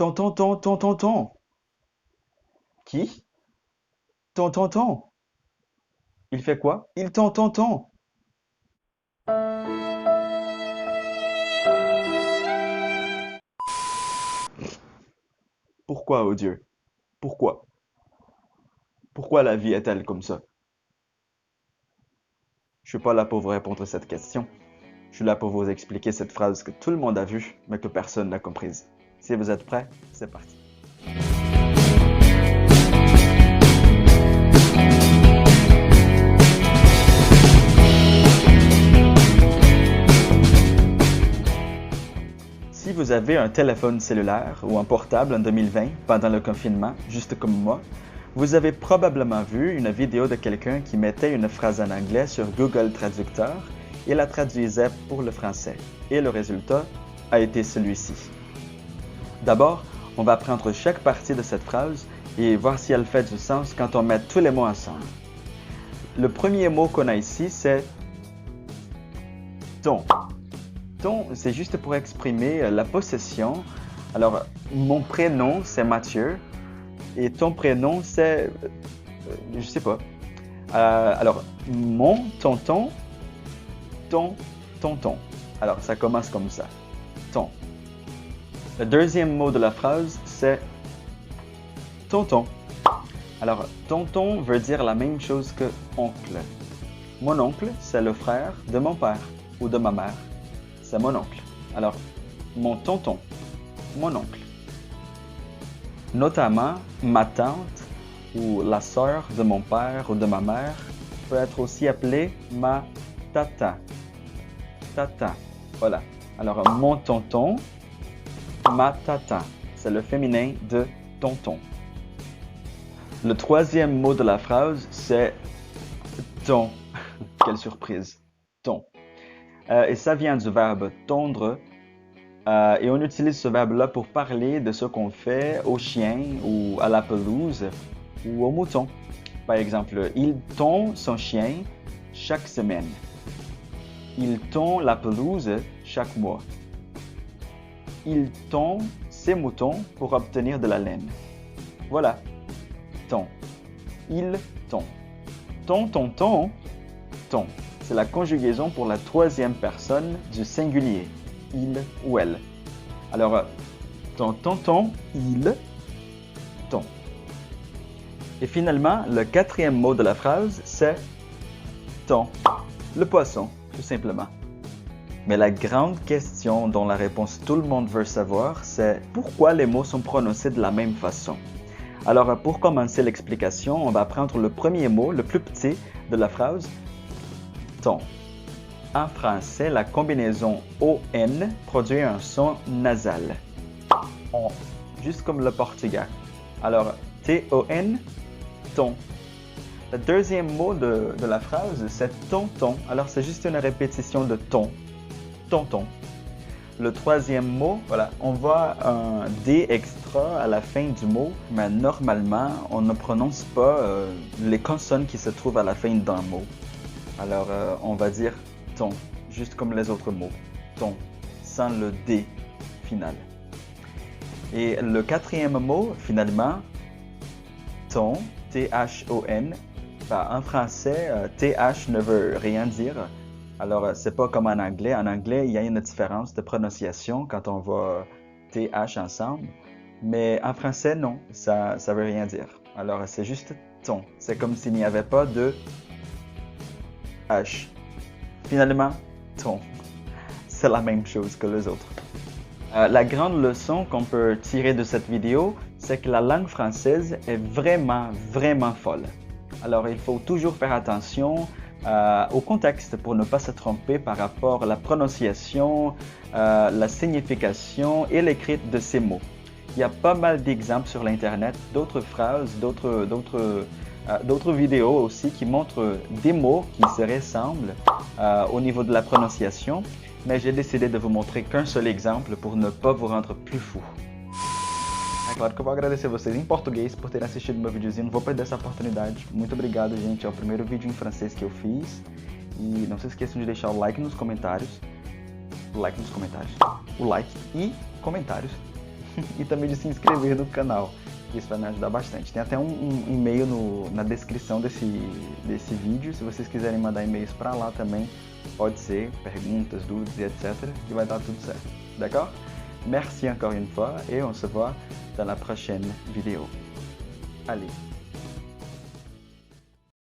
Ton. Qui? Ton. Il fait quoi? Il ton. Pourquoi, oh Dieu? Pourquoi? Pourquoi la vie est-elle comme ça? Je suis pas là pour vous répondre à cette question. Je suis là pour vous expliquer cette phrase que tout le monde a vue, mais que personne n'a comprise. Si vous êtes prêts, c'est parti. Si vous avez un téléphone cellulaire ou un portable en 2020, pendant le confinement, juste comme moi, vous avez probablement vu une vidéo de quelqu'un qui mettait une phrase en anglais sur Google Traducteur et la traduisait pour le français. Et le résultat a été celui-ci. D'abord, on va prendre chaque partie de cette phrase et voir si elle fait du sens quand on met tous les mots ensemble. Le premier mot qu'on a ici, c'est ton. Ton, c'est juste pour exprimer la possession. Alors, mon prénom, c'est Mathieu. Et ton prénom, c'est... je sais pas. Alors, mon tonton, ton tonton. Alors, ça commence comme ça. Ton. Le deuxième mot de la phrase, c'est tonton. Alors, tonton veut dire la même chose que oncle. Mon oncle, c'est le frère de mon père ou de ma mère. C'est mon oncle. Alors, mon tonton, mon oncle. Notamment, ma tante ou la sœur de mon père ou de ma mère peut être aussi appelée ma tata. Tata. Voilà. Alors, mon tonton, ma tata. C'est le féminin de tonton. Le troisième mot de la phrase, c'est ton. Quelle surprise. Ton. Et ça vient du verbe tondre. Et on utilise ce verbe-là pour parler de ce qu'on fait au chien ou à la pelouse ou au mouton. Par exemple, il tond son chien chaque semaine. Il tond la pelouse chaque mois. Il tond ses moutons pour obtenir de la laine. Voilà. Ton. Il tond. Ton. C'est la conjugaison pour la troisième personne du singulier. Il ou elle. Alors, ton tonton, il, ton. Et finalement, le quatrième mot de la phrase, c'est ton. Le poisson, tout simplement. Mais la grande question dont la réponse tout le monde veut savoir, c'est pourquoi les mots sont prononcés de la même façon. Alors, pour commencer l'explication, on va prendre le premier mot, le plus petit de la phrase, ton. En français, la combinaison ON produit un son nasal. On, juste comme le portugais. Alors, T-O-N, ton. Le deuxième mot de la phrase, c'est tonton. Alors, c'est juste une répétition de ton. Tonton. Le troisième mot, voilà, on voit un D extra à la fin du mot, mais normalement, on ne prononce pas les consonnes qui se trouvent à la fin d'un mot. Alors, on va dire ton, juste comme les autres mots. Ton, sans le D final. Et le quatrième mot, finalement, ton, T-H-O-N. En français, T-H ne veut rien dire. Alors, c'est pas comme en anglais. En anglais, il y a une différence de prononciation quand on voit TH ensemble. Mais en français, non, ça veut rien dire. Alors, c'est juste ton. C'est comme s'il n'y avait pas de H. Finalement, ton. C'est la même chose que les autres. La grande leçon qu'on peut tirer de cette vidéo, c'est que la langue française est vraiment folle. Alors, il faut toujours faire attention au contexte pour ne pas se tromper par rapport à la prononciation, la signification et l'écrit de ces mots. Il y a pas mal d'exemples sur l'Internet, d'autres phrases, d'autres vidéos aussi qui montrent des mots qui se ressemblent au niveau de la prononciation, mais j'ai décidé de vous montrer qu'un seul exemple pour ne pas vous rendre plus fou. É claro que eu vou agradecer vocês em português por terem assistido meu videozinho, não vou perder essa oportunidade. Muito obrigado, gente, é o primeiro vídeo em francês que eu fiz. E não se esqueçam de deixar o like nos comentários. O like e comentários. e também de se inscrever no canal. Isso vai me ajudar bastante. Tem até um e-mail na descrição desse vídeo. Se vocês quiserem mandar e-mails para lá também, pode ser, perguntas, dúvidas e etc. E vai dar tudo certo. D'accord? Merci encore une fois et on se voit dans la prochaine vidéo. Allez.